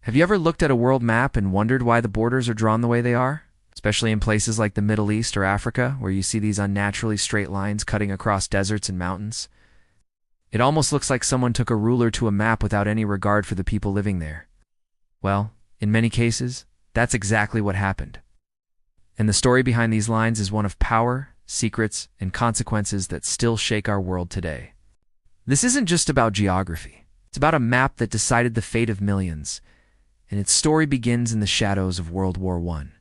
Have you ever looked at a world map and wondered why the borders are drawn the way they are? Especially in places like the Middle East or Africa, where you see these unnaturally straight lines cutting across deserts and mountains. It almost looks like someone took a ruler to a map without any regard for the people living there. Well, in many cases, that's exactly what happened. And the story behind these lines is one of power, secrets, and consequences that still shake our world today. This isn't just about geography. It's about a map that decided the fate of millions, and its story begins in the shadows of World War I.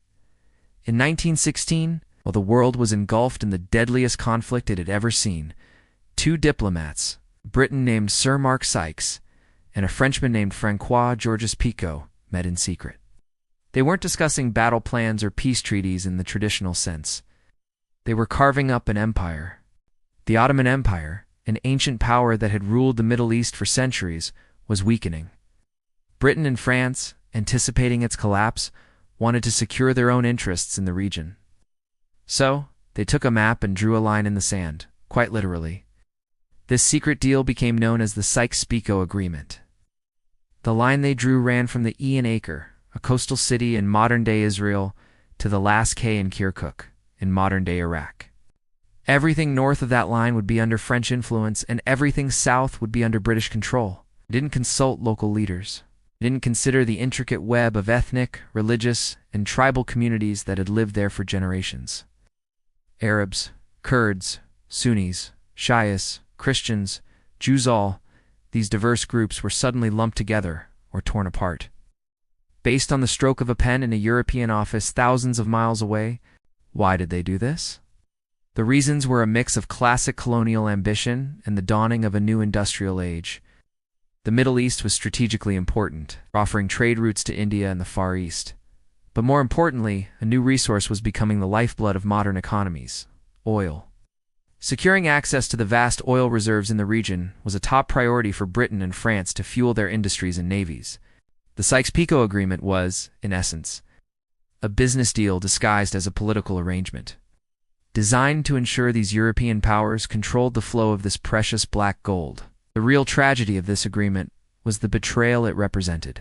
In 1916, while the world was engulfed in the deadliest conflict it had ever seen, two diplomats, a Briton named Sir Mark Sykes and a Frenchman named Francois-Georges Picot, met in secret. They weren't discussing battle plans or peace treaties in the traditional sense. They were carving up an empire. The Ottoman Empire, an ancient power that had ruled the Middle East for centuries, was weakening. Britain and France, anticipating its collapse, wanted to secure their own interests in the region. So, they took a map and drew a line in the sand, quite literally. This secret deal became known as the Sykes-Picot Agreement. The line they drew ran from the Ian Acre, a coastal city in modern-day Israel, to the Las Kay in Kirkuk, in modern-day Iraq. Everything north of that line would be under French influence, and everything south would be under British control. They didn't consult local leaders. They didn't consider the intricate web of ethnic, religious, and tribal communities that had lived there for generations. Arabs, Kurds, Sunnis, Shias, Christians, Jews, all these diverse groups were suddenly lumped together or torn apart. Based on the stroke of a pen in a European office thousands of miles away. Why did they do this? The reasons were a mix of classic colonial ambition and the dawning of a new industrial age. The Middle East was strategically important, offering trade routes to India and the Far East. But more importantly, a new resource was becoming the lifeblood of modern economies: oil. Securing access to the vast oil reserves in the region was a top priority for Britain and France to fuel their industries and navies. The Sykes-Picot Agreement was, in essence, a business deal disguised as a political arrangement, designed to ensure these European powers controlled the flow of this precious black gold. The real tragedy of this agreement was the betrayal it represented.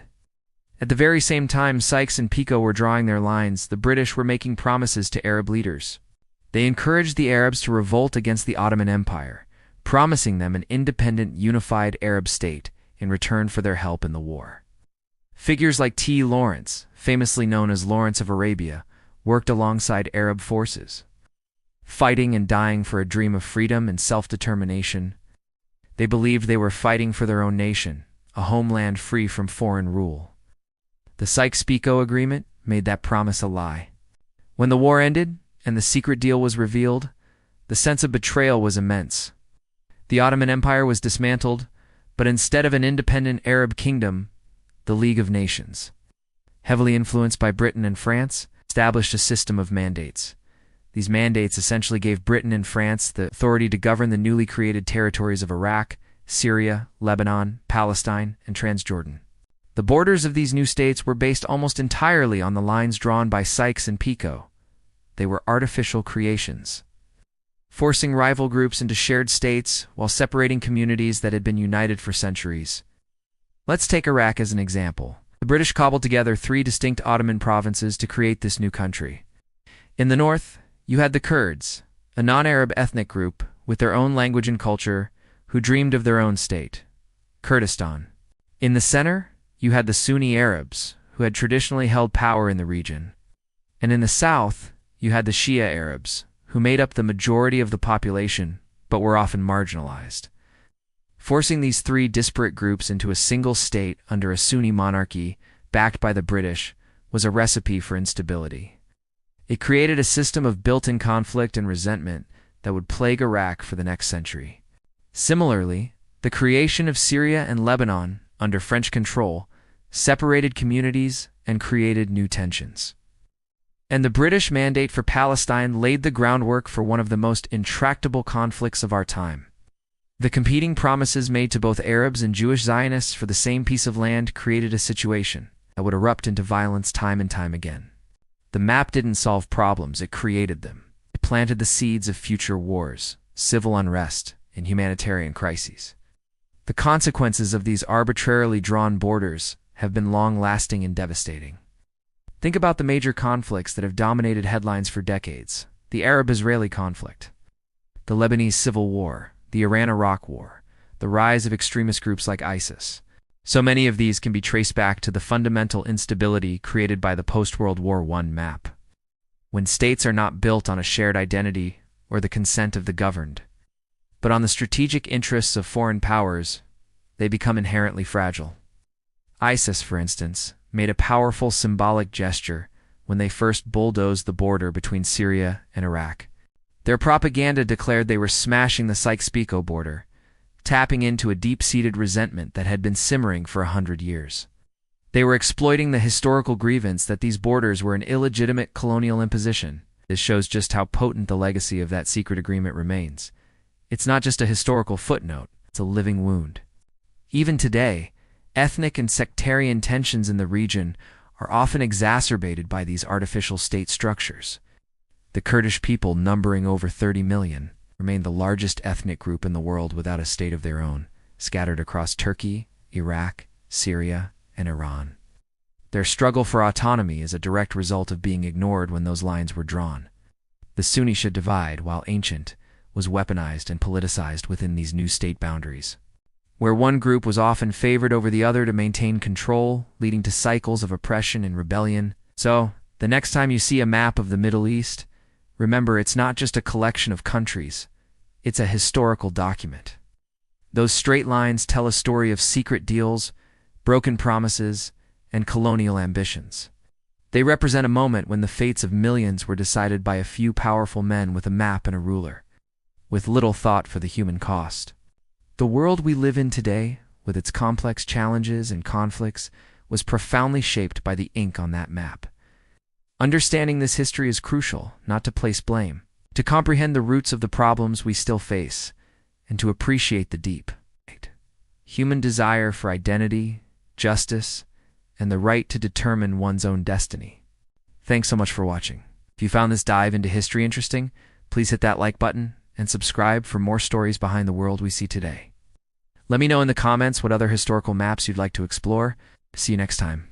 At the very same time Sykes and Picot were drawing their lines, the British were making promises to Arab leaders. They encouraged the Arabs to revolt against the Ottoman Empire, promising them an independent, unified Arab state in return for their help in the war. Figures like T. Lawrence, famously known as Lawrence of Arabia, worked alongside Arab forces, fighting and dying for a dream of freedom and self-determination. They believed they were fighting for their own nation, a homeland free from foreign rule. The Sykes-Picot Agreement made that promise a lie. When the war ended and the secret deal was revealed, the sense of betrayal was immense. The Ottoman Empire was dismantled, but instead of an independent Arab kingdom, the League of Nations, heavily influenced by Britain and France, established a system of mandates. These mandates essentially gave Britain and France the authority to govern the newly created territories of Iraq, Syria, Lebanon, Palestine, and Transjordan. The borders of these new states were based almost entirely on the lines drawn by Sykes and Picot. They were artificial creations, forcing rival groups into shared states while separating communities that had been united for centuries. Let's take Iraq as an example. The British cobbled together 3 distinct Ottoman provinces to create this new country. In the north, you had the Kurds, a non-Arab ethnic group with their own language and culture who dreamed of their own state, Kurdistan. In the center, you had the Sunni Arabs, who had traditionally held power in the region. And in the south, you had the Shia Arabs, who made up the majority of the population but were often marginalized. Forcing these 3 disparate groups into a single state under a Sunni monarchy backed by the British was a recipe for instability. It created a system of built-in conflict and resentment that would plague Iraq for the next century. Similarly, the creation of Syria and Lebanon under French control separated communities and created new tensions. And the British mandate for Palestine laid the groundwork for one of the most intractable conflicts of our time. The competing promises made to both Arabs and Jewish Zionists for the same piece of land created a situation that would erupt into violence time and time again. The map didn't solve problems, it created them. It planted the seeds of future wars, civil unrest, and humanitarian crises. The consequences of these arbitrarily drawn borders have been long-lasting and devastating. Think about the major conflicts that have dominated headlines for decades. The Arab-Israeli conflict, the Lebanese civil war, the Iran-Iraq war, the rise of extremist groups like ISIS. So many of these can be traced back to the fundamental instability created by the post-World War I map. When states are not built on a shared identity or the consent of the governed, but on the strategic interests of foreign powers, they become inherently fragile. ISIS, for instance, made a powerful symbolic gesture when they first bulldozed the border between Syria and Iraq. Their propaganda declared they were smashing the Sykes-Picot border, tapping into a deep-seated resentment that had been simmering for 100 years. They were exploiting the historical grievance that these borders were an illegitimate colonial imposition. This shows just how potent the legacy of that secret agreement remains. It's not just a historical footnote, it's a living wound. Even today, ethnic and sectarian tensions in the region are often exacerbated by these artificial state structures. The Kurdish people, numbering over 30 million, remain the largest ethnic group in the world without a state of their own, scattered across Turkey, Iraq, Syria, and Iran. Their struggle for autonomy is a direct result of being ignored when those lines were drawn. The Sunni-Shia divide, while ancient, was weaponized and politicized within these new state boundaries, where one group was often favored over the other to maintain control, leading to cycles of oppression and rebellion. So, the next time you see a map of the Middle East, remember it's not just a collection of countries, it's a historical document. Those straight lines tell a story of secret deals, broken promises, and colonial ambitions. They represent a moment when the fates of millions were decided by a few powerful men with a map and a ruler, with little thought for the human cost. The world we live in today, with its complex challenges and conflicts, was profoundly shaped by the ink on that map. Understanding this history is crucial, not to place blame, to comprehend the roots of the problems we still face, and to appreciate the deep human desire for identity, justice, and the right to determine one's own destiny. Thanks so much for watching. If you found this dive into history interesting, please hit that like button and subscribe for more stories behind the world we see today. Let me know in the comments what other historical maps you'd like to explore. See you next time.